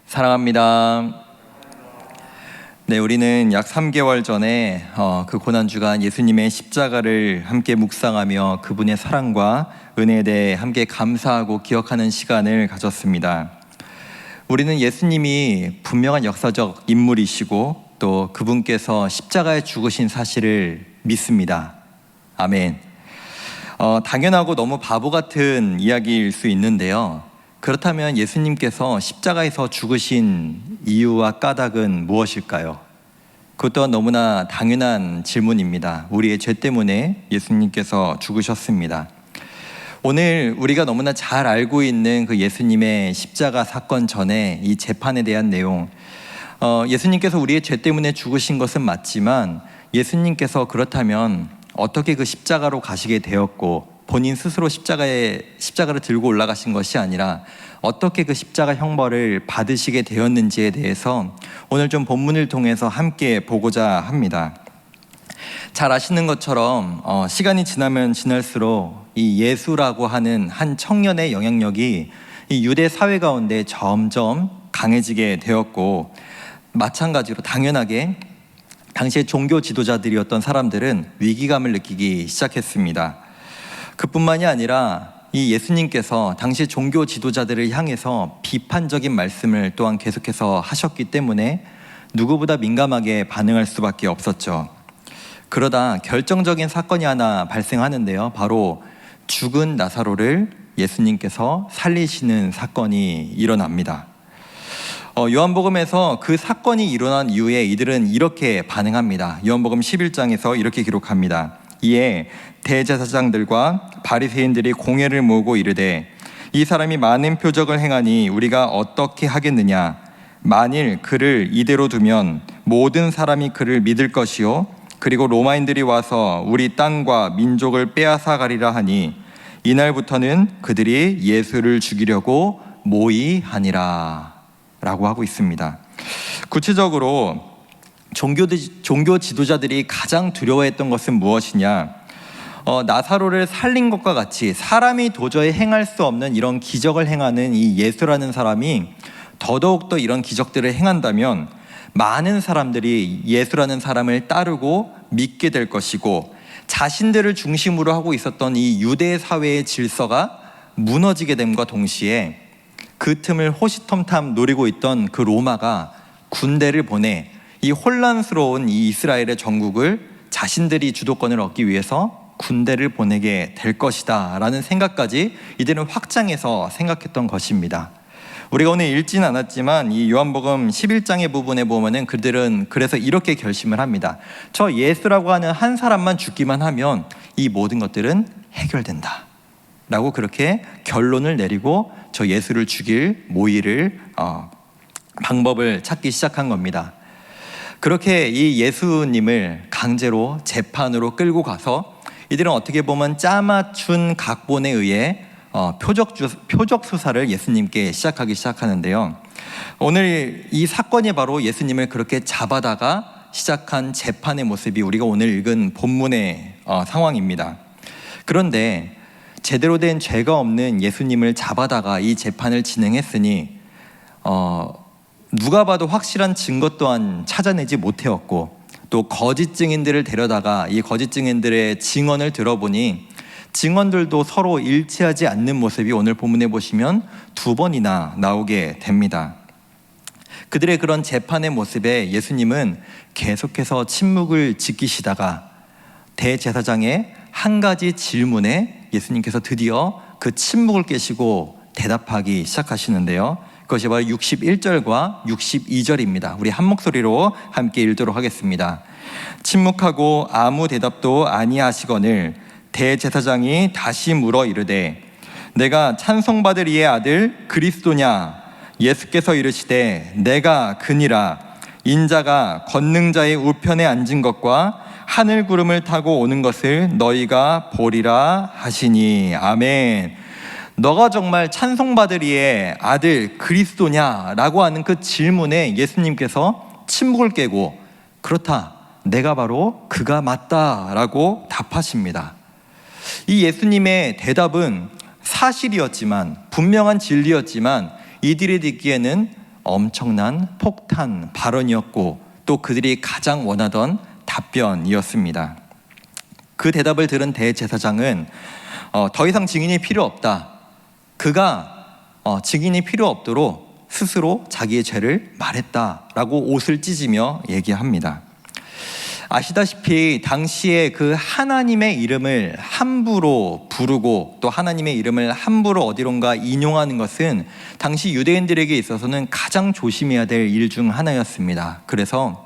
사랑합니다. 네, 우리는 약 3개월 전에 그 고난주간 예수님의 십자가를 함께 묵상하며 그분의 사랑과 은혜에 대해 함께 감사하고 기억하는 시간을 가졌습니다. 우리는 예수님이 분명한 역사적 인물이시고 또 그분께서 십자가에 죽으신 사실을 믿습니다. 아멘. 당연하고 너무 바보 같은 이야기일 수 있는데요. 그렇다면 예수님께서 십자가에서 죽으신 이유와 까닭은 무엇일까요? 그것 또한 너무나 당연한 질문입니다. 우리의 죄 때문에 예수님께서 죽으셨습니다. 오늘 우리가 너무나 잘 알고 있는 그 예수님의 십자가 사건 전에 이 재판에 대한 내용, 예수님께서 우리의 죄 때문에 죽으신 것은 맞지만 예수님께서 그렇다면 어떻게 그 십자가로 가시게 되었고 본인 스스로 십자가를 들고 올라가신 것이 아니라 어떻게 그 십자가 형벌을 받으시게 되었는지에 대해서 오늘 좀 본문을 통해서 함께 보고자 합니다. 잘 아시는 것처럼 시간이 지나면 지날수록 이 예수라고 하는 한 청년의 영향력이 이 유대 사회 가운데 점점 강해지게 되었고, 마찬가지로 당연하게 당시의 종교 지도자들이었던 사람들은 위기감을 느끼기 시작했습니다. 그뿐만이 아니라 이 예수님께서 당시 종교 지도자들을 향해서 비판적인 말씀을 또한 계속해서 하셨기 때문에 누구보다 민감하게 반응할 수밖에 없었죠. 그러다 결정적인 사건이 하나 발생하는데요. 바로 죽은 나사로를 예수님께서 살리시는 사건이 일어납니다. 요한복음에서 그 사건이 일어난 이후에 이들은 이렇게 반응합니다. 요한복음 11장에서 이렇게 기록합니다. 이에 대제사장들과 바리새인들이 공회를 모으고 이르되 이 사람이 많은 표적을 행하니 우리가 어떻게 하겠느냐? 만일 그를 이대로 두면 모든 사람이 그를 믿을 것이요 그리고 로마인들이 와서 우리 땅과 민족을 빼앗아 가리라 하니 이날부터는 그들이 예수를 죽이려고 모의하니라 라고 하고 있습니다. 구체적으로 종교 지도자들이 가장 두려워했던 것은 무엇이냐? 나사로를 살린 것과 같이 사람이 도저히 행할 수 없는 이런 기적을 행하는 이 예수라는 사람이 더더욱더 이런 기적들을 행한다면 많은 사람들이 예수라는 사람을 따르고 믿게 될 것이고, 자신들을 중심으로 하고 있었던 이 유대 사회의 질서가 무너지게 됨과 동시에 그 틈을 호시탐탐 노리고 있던 그 로마가 군대를 보내 이 혼란스러운 이 이스라엘의 전국을 자신들이 주도권을 얻기 위해서 군대를 보내게 될 것이다 라는 생각까지 이들은 확장해서 생각했던 것입니다. 우리가 오늘 읽지는 않았지만 이 요한복음 11장의 부분에 보면은 그들은 그래서 이렇게 결심을 합니다. 저 예수라고 하는 한 사람만 죽기만 하면 이 모든 것들은 해결된다 라고 그렇게 결론을 내리고 저 예수를 죽일 모의를 방법을 찾기 시작한 겁니다. 그렇게 이 예수님을 강제로 재판으로 끌고 가서 이들은 어떻게 보면 짜맞춘 각본에 의해 표적 수사를 예수님께 시작하는데요. 오늘 이 사건이 바로 예수님을 그렇게 잡아다가 시작한 재판의 모습이 우리가 오늘 읽은 본문의 상황입니다. 그런데 제대로 된 죄가 없는 예수님을 잡아다가 이 재판을 진행했으니 누가 봐도 확실한 증거 또한 찾아내지 못해왔고, 또 거짓 증인들을 데려다가 이 거짓 증인들의 증언을 들어보니 증언들도 서로 일치하지 않는 모습이 오늘 본문에 보시면 2번이나 나오게 됩니다. 그들의 그런 재판의 모습에 예수님은 계속해서 침묵을 지키시다가 대제사장의 한 가지 질문에 예수님께서 드디어 그 침묵을 깨시고 대답하기 시작하시는데요. 그것이 바로 61절과 62절입니다. 우리 한 목소리로 함께 읽도록 하겠습니다. 침묵하고 아무 대답도 아니하시거늘 대제사장이 다시 물어 이르되 내가 찬송받을 이의 아들 그리스도냐? 예수께서 이르시되 내가 그니라. 인자가 권능자의 우편에 앉은 것과 하늘 구름을 타고 오는 것을 너희가 보리라 하시니. 아멘. 너가 정말 찬송받을 이의 아들 그리스도냐라고 하는 그 질문에 예수님께서 침묵을 깨고 그렇다, 내가 바로 그가 맞다라고 답하십니다. 이 예수님의 대답은 사실이었지만, 분명한 진리였지만 이들이 듣기에는 엄청난 폭탄 발언이었고 또 그들이 가장 원하던 답변이었습니다. 그 대답을 들은 대제사장은 더 이상 증인이 필요 없다. 그가 증인이 필요 없도록 스스로 자기의 죄를 말했다라고 옷을 찢으며 얘기합니다. 아시다시피 당시에 그 하나님의 이름을 함부로 부르고 또 하나님의 이름을 함부로 어디론가 인용하는 것은 당시 유대인들에게 있어서는 가장 조심해야 될 일 중 하나였습니다. 그래서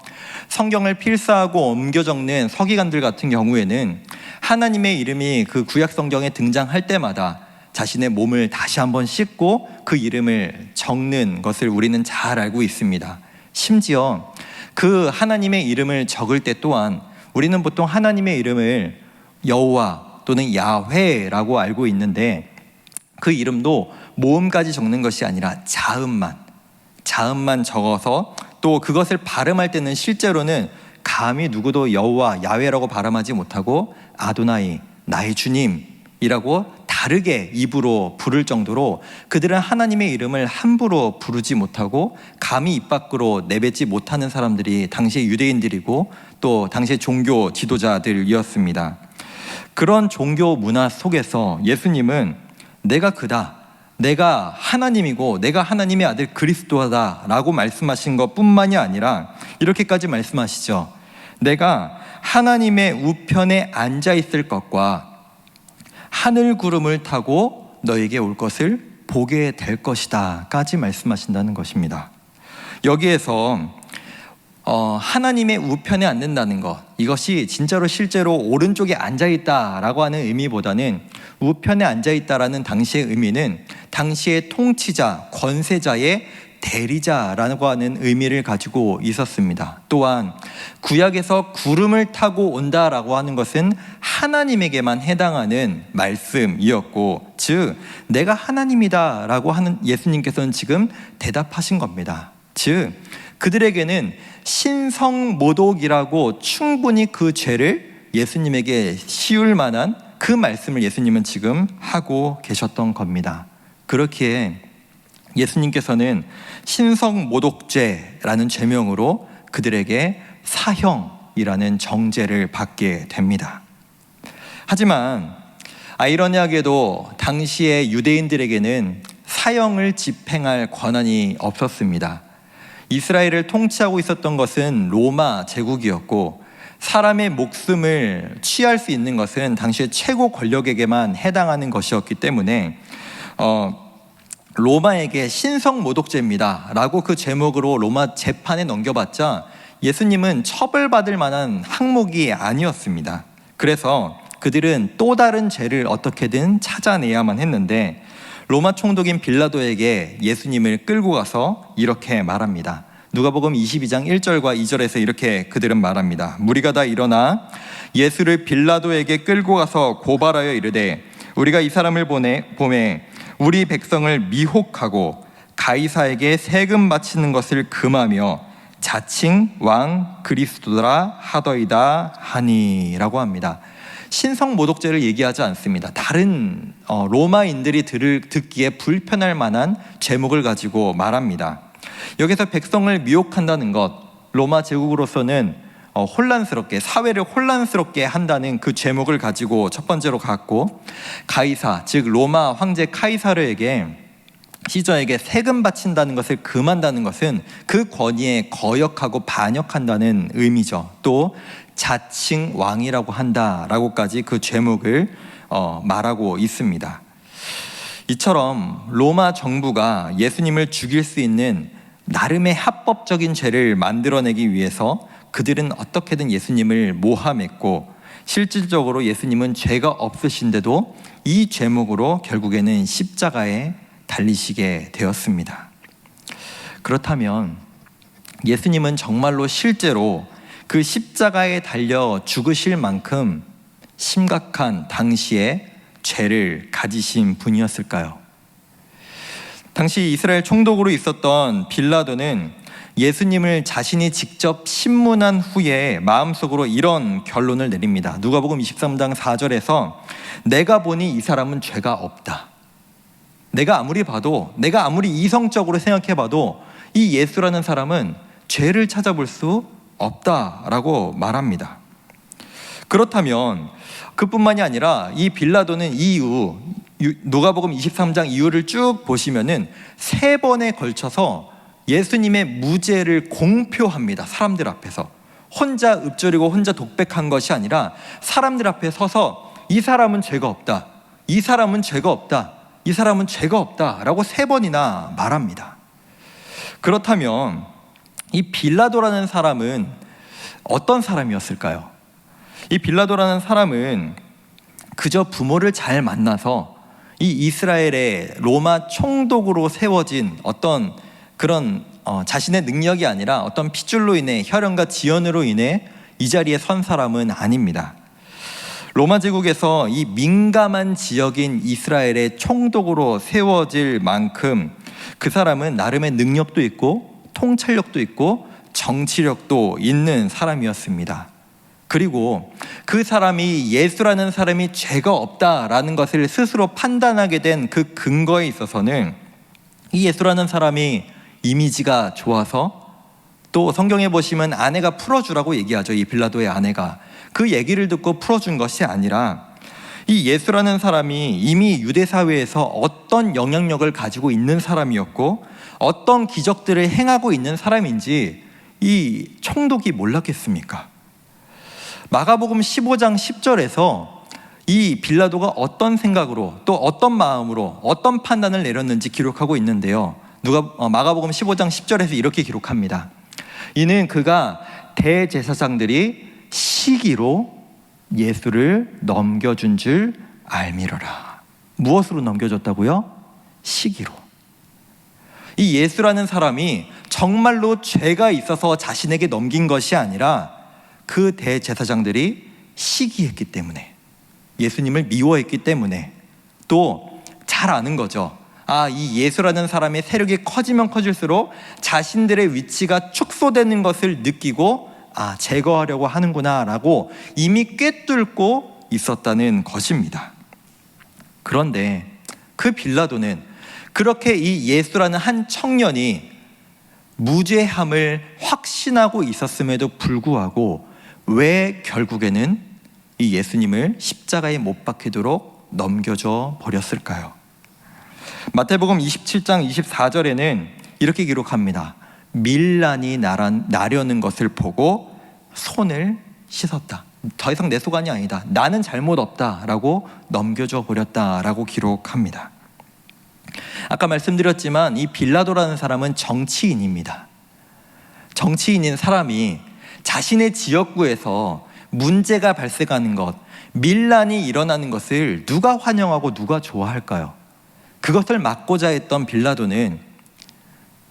성경을 필사하고 옮겨 적는 서기관들 같은 경우에는 하나님의 이름이 그 구약 성경에 등장할 때마다 자신의 몸을 다시 한번 씻고 그 이름을 적는 것을 우리는 잘 알고 있습니다. 심지어 그 하나님의 이름을 적을 때 또한 우리는 보통 하나님의 이름을 여호와 또는 야훼라고 알고 있는데 그 이름도 모음까지 적는 것이 아니라 자음만 적어서 또 그것을 발음할 때는 실제로는 감히 누구도 여호와 야훼라고 발음하지 못하고 아도나이 나의 주님이라고 다르게 입으로 부를 정도로 그들은 하나님의 이름을 함부로 부르지 못하고 감히 입 밖으로 내뱉지 못하는 사람들이 당시의 유대인들이고 또 당시의 종교 지도자들이었습니다. 그런 종교 문화 속에서 예수님은 내가 그다, 내가 하나님이고 내가 하나님의 아들 그리스도다 라고 말씀하신 것뿐만이 아니라 이렇게까지 말씀하시죠. 내가 하나님의 우편에 앉아 있을 것과 하늘 구름을 타고 너에게 올 것을 보게 될 것이다 까지 말씀하신다는 것입니다. 여기에서 하나님의 우편에 앉는다는 것, 이것이 진짜로 실제로 오른쪽에 앉아있다라고 하는 의미보다는 우편에 앉아있다라는 당시의 의미는 당시의 통치자, 권세자의 대리자라고 하는 의미를 가지고 있었습니다. 또한 구약에서 구름을 타고 온다라고 하는 것은 하나님에게만 해당하는 말씀이었고, 즉 내가 하나님이다 라고 하는 예수님께서는 지금 대답하신 겁니다. 즉 그들에게는 신성모독이라고 충분히 그 죄를 예수님에게 씌울 만한 그 말씀을 예수님은 지금 하고 계셨던 겁니다. 그렇기에 예수님께서는 신성모독죄라는 죄명으로 그들에게 사형이라는 정죄를 받게 됩니다. 하지만 아이러니하게도 당시의 유대인들에게는 사형을 집행할 권한이 없었습니다. 이스라엘을 통치하고 있었던 것은 로마 제국이었고 사람의 목숨을 취할 수 있는 것은 당시의 최고 권력에게만 해당하는 것이었기 때문에 로마에게 신성모독죄입니다 라고 그 제목으로 로마 재판에 넘겨봤자 예수님은 처벌받을 만한 항목이 아니었습니다. 그래서 그들은 또 다른 죄를 어떻게든 찾아내야만 했는데 로마 총독인 빌라도에게 예수님을 끌고 가서 이렇게 말합니다. 누가복음 22장 1절과 2절에서 이렇게 그들은 말합니다. 무리가 다 일어나 예수를 빌라도에게 끌고 가서 고발하여 이르되 우리가 이 사람을 보매 우리 백성을 미혹하고 가이사에게 세금 바치는 것을 금하며 자칭 왕 그리스도라 하더이다 하니라고 합니다. 신성모독죄를 얘기하지 않습니다. 다른 로마인들이 듣기에 불편할 만한 제목을 가지고 말합니다. 여기서 백성을 미혹한다는 것, 로마 제국으로서는 혼란스럽게, 사회를 혼란스럽게 한다는 그 제목을 가지고 첫 번째로 갖고, 가이사, 즉 로마 황제 카이사르에게 시저에게 세금 바친다는 것을 금한다는 것은 그 권위에 거역하고 반역한다는 의미죠. 또 자칭 왕이라고 한다라고까지 그 제목을 말하고 있습니다. 이처럼 로마 정부가 예수님을 죽일 수 있는 나름의 합법적인 죄를 만들어내기 위해서 그들은 어떻게든 예수님을 모함했고, 실질적으로 예수님은 죄가 없으신데도 이 죄목으로 결국에는 십자가에 달리시게 되었습니다. 그렇다면 예수님은 정말로 실제로 그 십자가에 달려 죽으실 만큼 심각한 당시의 죄를 가지신 분이었을까요? 당시 이스라엘 총독으로 있었던 빌라도는 예수님을 자신이 직접 신문한 후에 마음속으로 이런 결론을 내립니다. 누가복음 23장 4절에서 내가 보니 이 사람은 죄가 없다. 내가 아무리 봐도, 내가 아무리 이성적으로 생각해봐도 이 예수라는 사람은 죄를 찾아볼 수 없다라고 말합니다. 그렇다면 그뿐만이 아니라 이 빌라도는 이후 누가복음 23장 이후를 쭉 보시면은 3번에 걸쳐서 예수님의 무죄를 공표합니다. 사람들 앞에서 혼자 읊조리고 혼자 독백한 것이 아니라 사람들 앞에 서서 이 사람은 죄가 없다, 이 사람은 죄가 없다, 이 사람은 죄가 없다라고 3번이나 말합니다. 그렇다면 이 빌라도라는 사람은 어떤 사람이었을까요? 이 빌라도라는 사람은 그저 부모를 잘 만나서 이 이스라엘의 로마 총독으로 세워진 어떤 그런 자신의 능력이 아니라 어떤 핏줄로 인해, 혈연과 지연으로 인해 이 자리에 선 사람은 아닙니다. 로마 제국에서 이 민감한 지역인 이스라엘의 총독으로 세워질 만큼 그 사람은 나름의 능력도 있고 통찰력도 있고 정치력도 있는 사람이었습니다. 그리고 그 사람이 예수라는 사람이 죄가 없다라는 것을 스스로 판단하게 된 그 근거에 있어서는 이 예수라는 사람이 이미지가 좋아서, 또 성경에 보시면 아내가 풀어주라고 얘기하죠. 이 빌라도의 아내가 그 얘기를 듣고 풀어준 것이 아니라 이 예수라는 사람이 이미 유대 사회에서 어떤 영향력을 가지고 있는 사람이었고 어떤 기적들을 행하고 있는 사람인지 이 총독이 몰랐겠습니까? 마가복음 15장 10절에서 이 빌라도가 어떤 생각으로 또 어떤 마음으로 어떤 판단을 내렸는지 기록하고 있는데요. 마가복음 15장 10절에서 이렇게 기록합니다. 이는 그가 대제사장들이 시기로 예수를 넘겨준 줄 알미러라. 무엇으로 넘겨줬다고요? 시기로. 이 예수라는 사람이 정말로 죄가 있어서 자신에게 넘긴 것이 아니라 그 대제사장들이 시기했기 때문에, 예수님을 미워했기 때문에, 또 잘 아는 거죠. 이 예수라는 사람의 세력이 커지면 커질수록 자신들의 위치가 축소되는 것을 느끼고 제거하려고 하는구나 라고 이미 꿰뚫고 있었다는 것입니다. 그런데 그 빌라도는 그렇게 이 예수라는 한 청년이 무죄함을 확신하고 있었음에도 불구하고 왜 결국에는 이 예수님을 십자가에 못 박히도록 넘겨줘 버렸을까요? 마태복음 27장 24절에는 이렇게 기록합니다. 밀란이 나려는 것을 보고 손을 씻었다. 더 이상 내 소관이 아니다. 나는 잘못 없다라고 넘겨줘 버렸다라고 기록합니다. 아까 말씀드렸지만 이 빌라도라는 사람은 정치인입니다. 정치인인 사람이 자신의 지역구에서 문제가 발생하는 것, 밀란이 일어나는 것을 누가 환영하고 누가 좋아할까요? 그것을 막고자 했던 빌라도는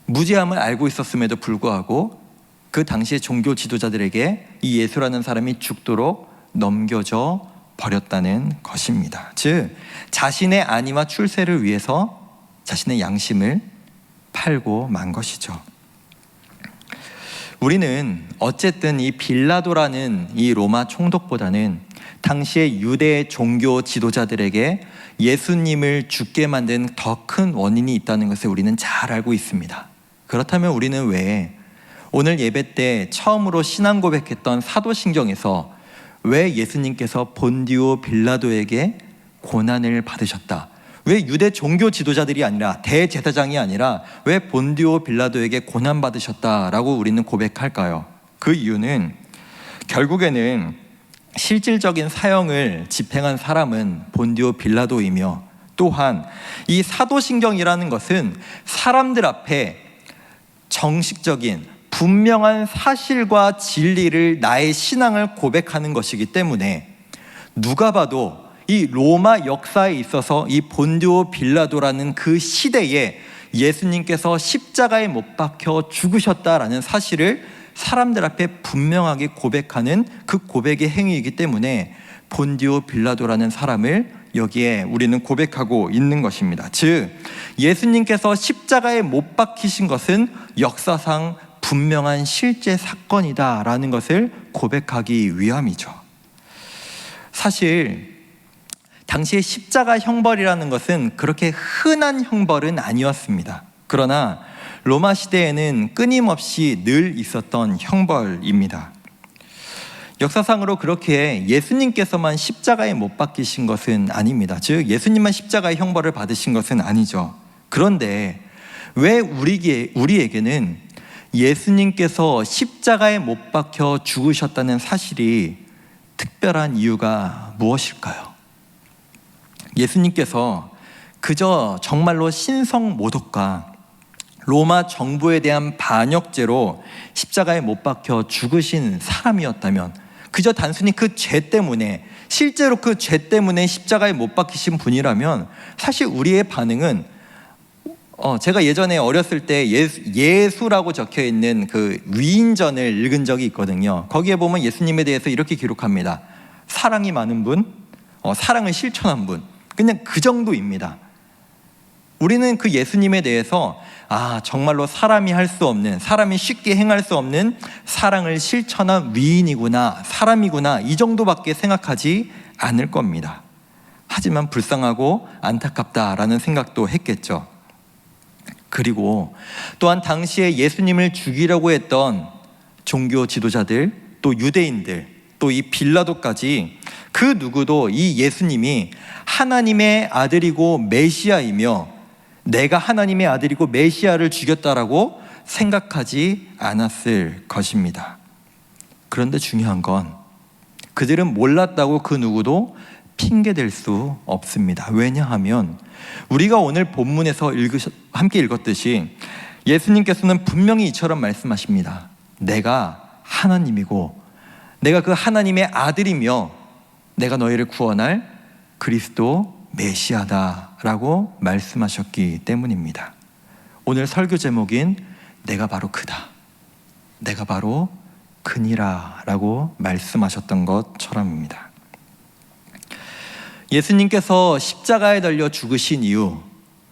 무죄함을 알고 있었음에도 불구하고 그 당시의 종교 지도자들에게 이 예수라는 사람이 죽도록 넘겨져 버렸다는 것입니다. 즉 자신의 안위와 출세를 위해서 자신의 양심을 팔고 만 것이죠. 우리는 어쨌든 이 빌라도라는 이 로마 총독보다는 당시의 유대 종교 지도자들에게 예수님을 죽게 만든 더 큰 원인이 있다는 것을 우리는 잘 알고 있습니다. 그렇다면 우리는 왜 오늘 예배 때 처음으로 신앙 고백했던 사도신경에서 왜 예수님께서 본디오 빌라도에게 고난을 받으셨다, 왜 유대 종교 지도자들이 아니라 대제사장이 아니라 왜 본디오 빌라도에게 고난받으셨다라고 우리는 고백할까요? 그 이유는 결국에는 실질적인 사형을 집행한 사람은 본디오 빌라도이며, 또한 이 사도신경이라는 것은 사람들 앞에 정식적인 분명한 사실과 진리를, 나의 신앙을 고백하는 것이기 때문에 누가 봐도 이 로마 역사에 있어서 이 본디오 빌라도라는 그 시대에 예수님께서 십자가에 못 박혀 죽으셨다라는 사실을 사람들 앞에 분명하게 고백하는 그 고백의 행위이기 때문에 본디오 빌라도라는 사람을 여기에 우리는 고백하고 있는 것입니다. 즉 예수님께서 십자가에 못 박히신 것은 역사상 분명한 실제 사건이다라는 것을 고백하기 위함이죠. 사실 당시에 십자가 형벌이라는 것은 그렇게 흔한 형벌은 아니었습니다. 그러나 로마 시대에는 끊임없이 늘 있었던 형벌입니다. 역사상으로 그렇게 예수님께서만 십자가에 못 박히신 것은 아닙니다. 즉 예수님만 십자가의 형벌을 받으신 것은 아니죠. 그런데 왜 우리에게는 예수님께서 십자가에 못 박혀 죽으셨다는 사실이 특별한 이유가 무엇일까요? 예수님께서 그저 정말로 신성모독과 로마 정부에 대한 반역죄로 십자가에 못 박혀 죽으신 사람이었다면, 그저 단순히 그 죄 때문에, 실제로 그 죄 때문에 십자가에 못 박히신 분이라면 사실 우리의 반응은 제가 예전에 어렸을 때 예수라고 적혀있는 그 위인전을 읽은 적이 있거든요. 거기에 보면 예수님에 대해서 이렇게 기록합니다. 사랑이 많은 분, 사랑을 실천한 분, 그냥 그 정도입니다. 우리는 그 예수님에 대해서 정말로 사람이 할 수 없는, 사람이 쉽게 행할 수 없는 사랑을 실천한 위인이구나, 사람이구나, 이 정도밖에 생각하지 않을 겁니다. 하지만 불쌍하고 안타깝다라는 생각도 했겠죠. 그리고 또한 당시에 예수님을 죽이려고 했던 종교 지도자들, 또 유대인들, 또 이 빌라도까지 그 누구도 이 예수님이 하나님의 아들이고 메시아이며 내가 하나님의 아들이고 메시아를 죽였다라고 생각하지 않았을 것입니다. 그런데 중요한 건 그들은 몰랐다고 그 누구도 핑계댈 수 없습니다. 왜냐하면 우리가 오늘 본문에서 함께 읽었듯이 예수님께서는 분명히 이처럼 말씀하십니다. 내가 하나님이고 내가 그 하나님의 아들이며 내가 너희를 구원할 그리스도 메시아다라고 말씀하셨기 때문입니다. 오늘 설교 제목인 내가 바로 그다, 내가 바로 그니라 라고 말씀하셨던 것처럼입니다. 예수님께서 십자가에 달려 죽으신 이유,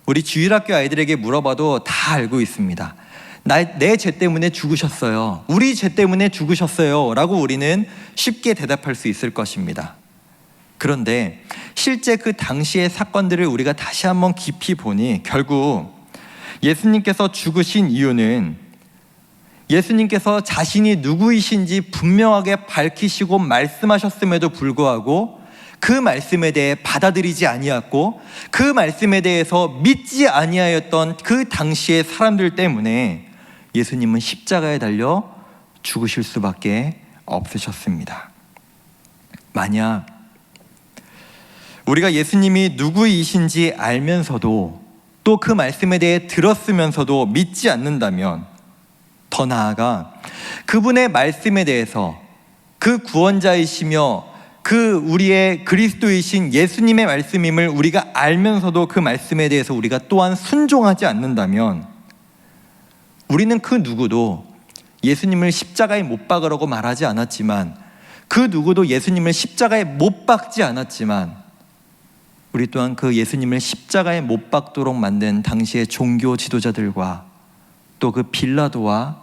우리 주일학교 아이들에게 물어봐도 다 알고 있습니다. 내 죄 때문에 죽으셨어요, 우리 죄 때문에 죽으셨어요 라고 우리는 쉽게 대답할 수 있을 것입니다. 그런데 실제 그 당시의 사건들을 우리가 다시 한번 깊이 보니 결국 예수님께서 죽으신 이유는 예수님께서 자신이 누구이신지 분명하게 밝히시고 말씀하셨음에도 불구하고 그 말씀에 대해 받아들이지 아니했고 그 말씀에 대해서 믿지 아니하였던 그 당시의 사람들 때문에 예수님은 십자가에 달려 죽으실 수밖에 없으셨습니다. 만약 우리가 예수님이 누구이신지 알면서도 또 그 말씀에 대해 들었으면서도 믿지 않는다면, 더 나아가 그분의 말씀에 대해서 그 구원자이시며 그 우리의 그리스도이신 예수님의 말씀임을 우리가 알면서도 그 말씀에 대해서 우리가 또한 순종하지 않는다면 우리는 그 누구도 예수님을 십자가에 못 박으라고 말하지 않았지만, 그 누구도 예수님을 십자가에 못 박지 않았지만 우리 또한 그 예수님을 십자가에 못 박도록 만든 당시의 종교 지도자들과 또 그 빌라도와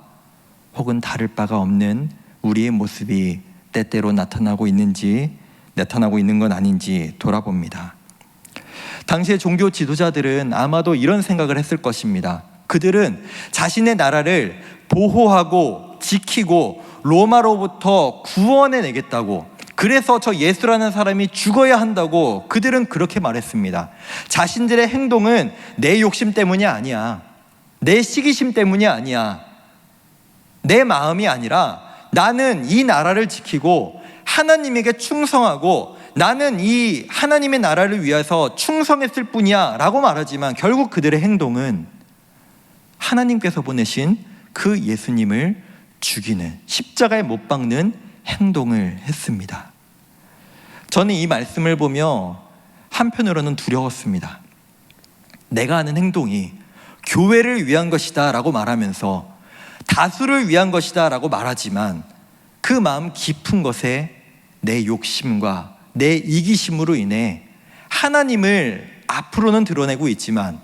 혹은 다를 바가 없는 우리의 모습이 때때로 나타나고 있는 건 아닌지 돌아봅니다. 당시의 종교 지도자들은 아마도 이런 생각을 했을 것입니다. 그들은 자신의 나라를 보호하고 지키고 로마로부터 구원해내겠다고, 그래서 저 예수라는 사람이 죽어야 한다고 그들은 그렇게 말했습니다. 자신들의 행동은 내 욕심 때문이 아니야, 내 시기심 때문이 아니야, 내 마음이 아니라 나는 이 나라를 지키고 하나님에게 충성하고 나는 이 하나님의 나라를 위해서 충성했을 뿐이야 라고 말하지만 결국 그들의 행동은 하나님께서 보내신 그 예수님을 죽이는, 십자가에 못 박는 행동을 했습니다. 저는 이 말씀을 보며 한편으로는 두려웠습니다. 내가 하는 행동이 교회를 위한 것이다 라고 말하면서 다수를 위한 것이다 라고 말하지만 그 마음 깊은 것에 내 욕심과 내 이기심으로 인해 하나님을 앞으로는 드러내고 있지만,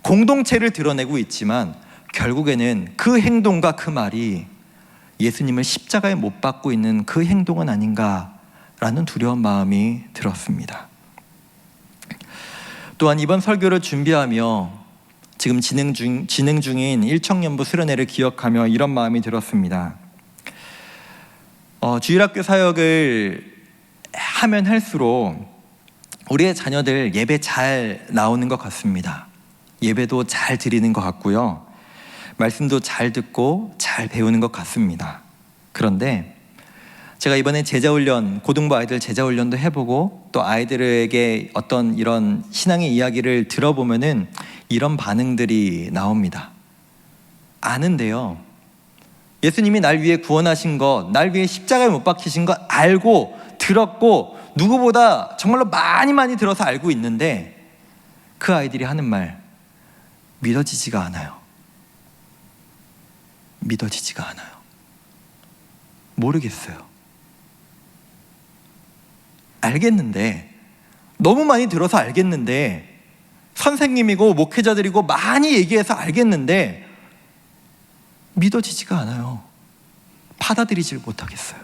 공동체를 드러내고 있지만 결국에는 그 행동과 그 말이 예수님을 십자가에 못 박고 있는 그 행동은 아닌가라는 두려운 마음이 들었습니다. 또한 이번 설교를 준비하며 지금 진행 중인 일청년부 수련회를 기억하며 이런 마음이 들었습니다. 주일학교 사역을 하면 할수록 우리의 자녀들 예배 잘 나오는 것 같습니다. 예배도 잘 드리는 것 같고요. 말씀도 잘 듣고 잘 배우는 것 같습니다. 그런데 제가 이번에 제자훈련, 고등부 아이들 제자훈련도 해보고 또 아이들에게 어떤 이런 신앙의 이야기를 들어보면은 이런 반응들이 나옵니다. 아는데요, 예수님이 날 위해 구원하신 것, 날 위해 십자가에 못 박히신 것 알고 들었고 누구보다 정말로 많이 들어서 알고 있는데 그 아이들이 하는 말 믿어지지가 않아요. 믿어지지가 않아요. 모르겠어요. 알겠는데, 너무 많이 들어서 알겠는데, 선생님이고 목회자들이고 많이 얘기해서 알겠는데 믿어지지가 않아요. 받아들이질 못하겠어요.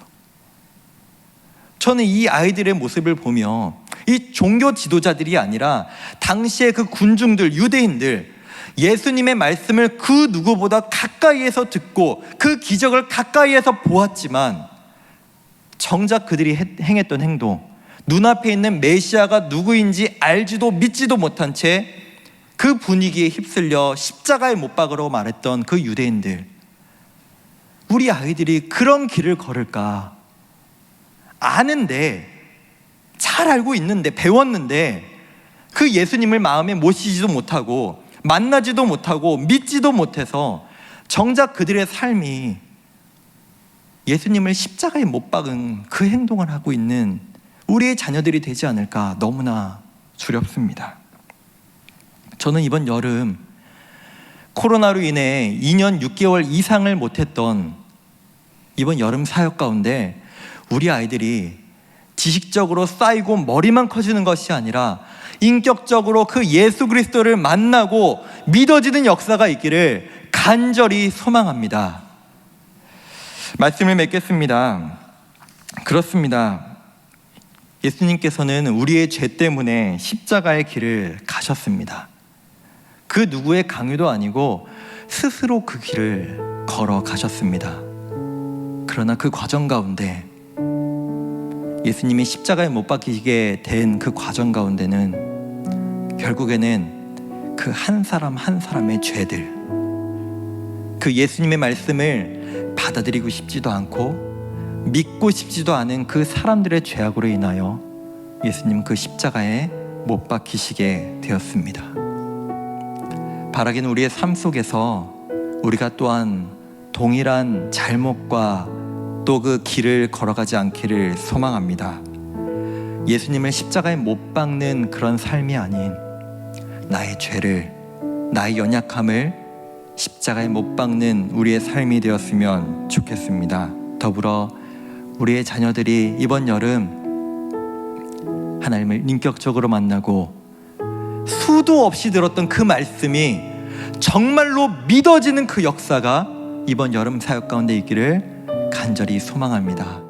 저는 이 아이들의 모습을 보며 이 종교 지도자들이 아니라 당시의 그 군중들, 유대인들, 예수님의 말씀을 그 누구보다 가까이에서 듣고 그 기적을 가까이에서 보았지만 정작 그들이 행했던 행동, 눈앞에 있는 메시아가 누구인지 알지도 믿지도 못한 채 그 분위기에 휩쓸려 십자가에 못 박으라고 말했던 그 유대인들, 우리 아이들이 그런 길을 걸을까? 아는데, 잘 알고 있는데, 배웠는데 그 예수님을 마음에 모시지도 못하고 만나지도 못하고 믿지도 못해서 정작 그들의 삶이 예수님을 십자가에 못 박은 그 행동을 하고 있는 우리의 자녀들이 되지 않을까 너무나 두렵습니다. 저는 이번 여름 코로나로 인해 2년 6개월 이상을 못했던 이번 여름 사역 가운데 우리 아이들이 지식적으로 쌓이고 머리만 커지는 것이 아니라 인격적으로 그 예수 그리스도를 만나고 믿어지는 역사가 있기를 간절히 소망합니다. 말씀을 맺겠습니다. 그렇습니다. 예수님께서는 우리의 죄 때문에 십자가의 길을 가셨습니다. 그 누구의 강요도 아니고 스스로 그 길을 걸어가셨습니다. 그러나 그 과정 가운데 예수님이 십자가에 못 박히게 된 그 과정 가운데는 결국에는 그 한 사람 한 사람의 죄들, 그 예수님의 말씀을 받아들이고 싶지도 않고 믿고 싶지도 않은 그 사람들의 죄악으로 인하여 예수님 그 십자가에 못 박히시게 되었습니다. 바라기는 우리의 삶 속에서 우리가 또한 동일한 잘못과 또 그 길을 걸어가지 않기를 소망합니다. 예수님을 십자가에 못 박는 그런 삶이 아닌 나의 죄를, 나의 연약함을 십자가에 못 박는 우리의 삶이 되었으면 좋겠습니다. 더불어 우리의 자녀들이 이번 여름 하나님을 인격적으로 만나고 수도 없이 들었던 그 말씀이 정말로 믿어지는 그 역사가 이번 여름 사역 가운데 있기를 간절히 소망합니다.